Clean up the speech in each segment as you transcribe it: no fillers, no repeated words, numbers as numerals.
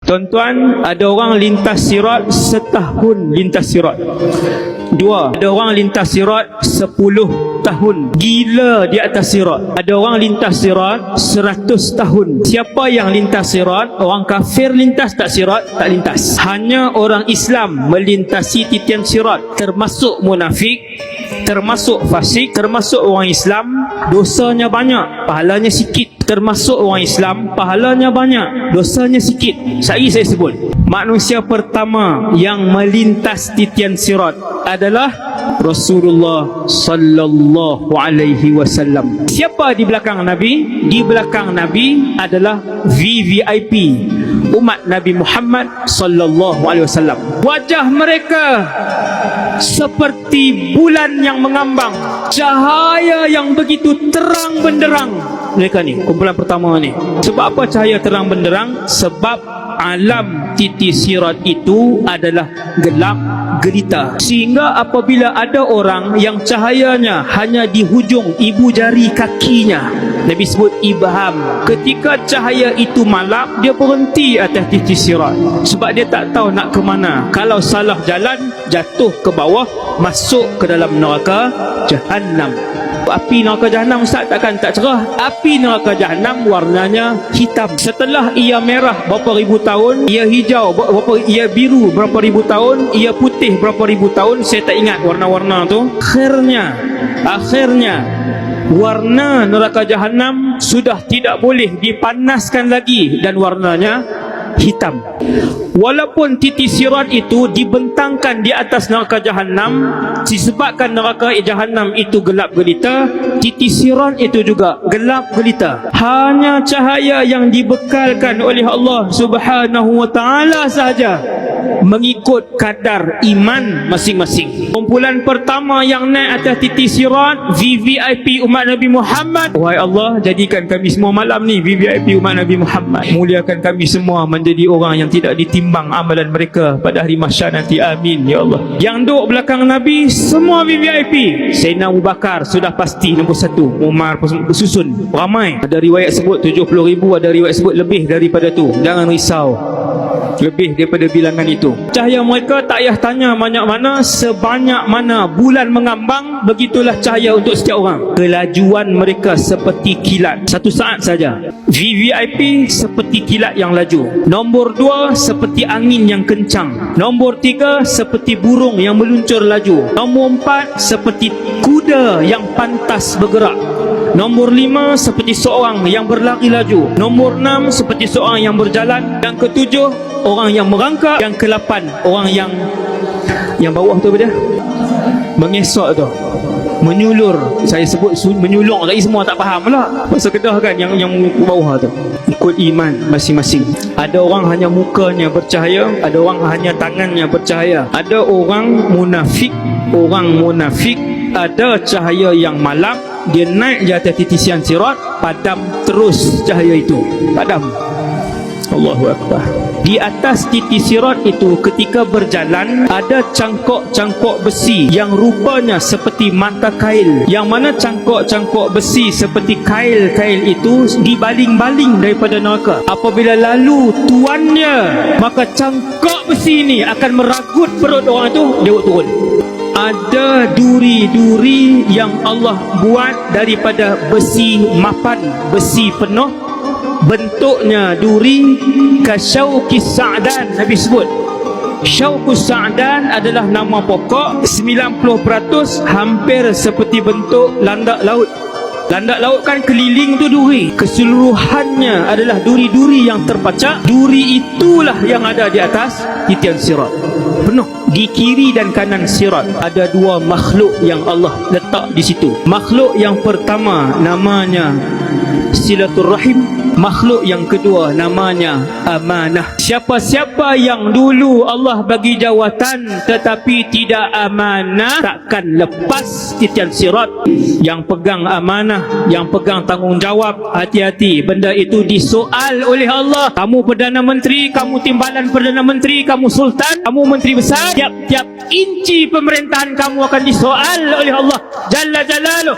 Tuan-tuan, ada orang lintas sirat setahun lintas sirat. Dua, ada orang lintas sirat 10 tahun gila di atas sirat. Ada orang lintas sirat 100 tahun. Siapa yang lintas sirat? Orang kafir lintas tak sirat? Tak lintas. Hanya orang Islam melintasi titian sirat, termasuk munafik, termasuk fasik, termasuk orang Islam dosanya banyak, pahalanya sikit. Termasuk orang Islam pahalanya banyak, dosanya sikit. Saya sebut, manusia pertama yang melintas titian sirat adalah Rasulullah sallallahu alaihi wasallam. Siapa di belakang Nabi? Di belakang Nabi adalah VVIP umat Nabi Muhammad sallallahu alaihi wasallam. Wajah mereka seperti bulan yang mengambang, cahaya yang begitu terang benderang. Mereka ni, kumpulan pertama ni. Sebab apa cahaya terang benderang? Sebab alam titi sirat itu adalah gelap gelita, sehingga apabila ada orang yang cahayanya hanya di hujung ibu jari kakinya, Nabi sebut ibham, ketika cahaya itu malap, dia berhenti atas titi sirat, sebab dia tak tahu nak ke mana. Kalau salah jalan, jatuh ke bawah, masuk ke dalam neraka Jahannam. Api neraka Jahannam, Ustaz, takkan tak cerah? Api neraka Jahannam warnanya hitam. Setelah ia merah berapa ribu tahun, ia hijau ia biru berapa ribu tahun, ia putih berapa ribu tahun, saya tak ingat warna-warna tu. Akhirnya warna neraka Jahannam sudah tidak boleh dipanaskan lagi dan warnanya hitam. Walaupun titi sirat itu dibentangkan di atas neraka Jahannam, disebabkan neraka Jahannam itu gelap gelita, titi sirat itu juga gelap gelita. Hanya cahaya yang dibekalkan oleh Allah Subhanahu wa taala sahaja, mengikut kadar iman masing-masing. Kumpulan pertama yang naik atas titi sirat, VVIP umat Nabi Muhammad. Wahai Allah, jadikan kami semua malam ni VVIP umat Nabi Muhammad. Muliakan kami semua menjadi orang yang tidak ditimbang amalan mereka pada hari mahsyar nanti. Amin ya Allah. Yang duduk belakang Nabi semua VVIP. Sayyidina Abu Bakar sudah pasti nombor 1, Umar susun, ramai. Ada riwayat sebut 70,000, ada riwayat sebut lebih daripada tu. Jangan risau, lebih daripada bilangan itu. Cahaya mereka tak payah tanya banyak mana, sebanyak mana bulan mengambang, begitulah cahaya untuk setiap orang. Kelajuan mereka seperti kilat, 1 saat saja. VVIP seperti kilat yang laju. Nombor 2 seperti angin yang kencang. Nombor 3 seperti burung yang meluncur laju. Nombor 4 seperti kuda yang pantas bergerak. Nombor 5 seperti seorang yang berlari laju. Nombor 6 seperti seorang yang berjalan. Yang ke-7 orang yang merangkak. Yang ke-8 orang yang bawah tu apa dia? Mengesok tu, menyulur. Saya sebut menyulur lagi, semua tak faham lah pasal Kedah kan, yang bawah tu. Ikut iman masing-masing. Ada orang hanya mukanya bercahaya, ada orang hanya tangannya bercahaya. Ada orang munafik ada cahaya yang malam, dia naik di atas titisan sirat, padam terus cahaya itu, padam. Allahu Akbar. Di atas titi sirat itu ketika berjalan, ada cangkok-cangkok besi yang rupanya seperti mata kail, yang mana cangkok-cangkok besi seperti kail-kail itu dibaling-baling daripada neraka. Apabila lalu tuannya, maka cangkok besi ini akan meragut perut orang itu, dia turun. Ada duri-duri yang Allah buat daripada besi mapan, besi penuh. Bentuknya duri kasyauqis sa'dan. Nabi sebut syauqus sa'dan adalah nama pokok. 90% hampir seperti bentuk landak laut. Landak laut kan keliling tu duri, keseluruhannya adalah duri-duri yang terpacak. Duri itulah yang ada di atas titian sirat, penuh. Di kiri dan kanan sirat ada 2 makhluk yang Allah letak di situ. Makhluk yang pertama namanya silaturrahim. Makhluk yang kedua namanya amanah. Siapa-siapa yang dulu Allah bagi jawatan tetapi tidak amanah, takkan lepas titian sirat. Yang pegang amanah, yang pegang tanggungjawab, hati-hati, benda itu disoal oleh Allah. Kamu Perdana Menteri, kamu timbalan Perdana Menteri, kamu Sultan, kamu Menteri Besar, tiap-tiap inci pemerintahan kamu akan disoal oleh Allah Jalla Jalaluh.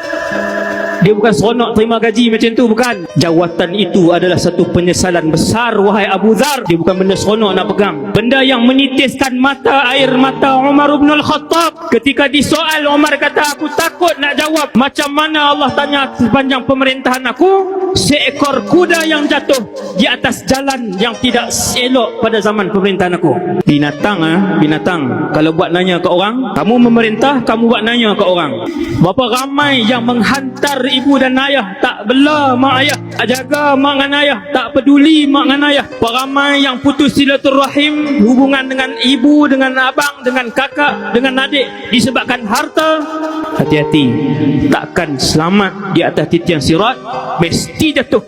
Dia bukan seronok terima gaji macam tu, bukan. Jawatan itu adalah satu penyesalan besar, wahai Abu Dhar. Dia bukan benda seronok nak pegang. Benda yang menitiskan air mata Umar bin Al-Khattab. Ketika disoal, Umar kata, aku takut nak jawab. Macam mana Allah tanya sepanjang pemerintahan aku? Seekor kuda yang jatuh di atas jalan yang tidak elok pada zaman pemerintahan aku. Binatang binatang. Kalau buat nanya ke orang, kamu memerintah, kamu buat nanya ke orang. Berapa ramai yang menghantar ibu dan ayah, tak bela mak ayah, tak jaga mak dengan ayah, tak peduli mak dengan ayah. Berapa ramai yang putus silaturahim, hubungan dengan ibu, dengan abang, dengan kakak, dengan adik, disebabkan harta. Hati-hati, takkan selamat di atas titian sirat, mesti jatuh.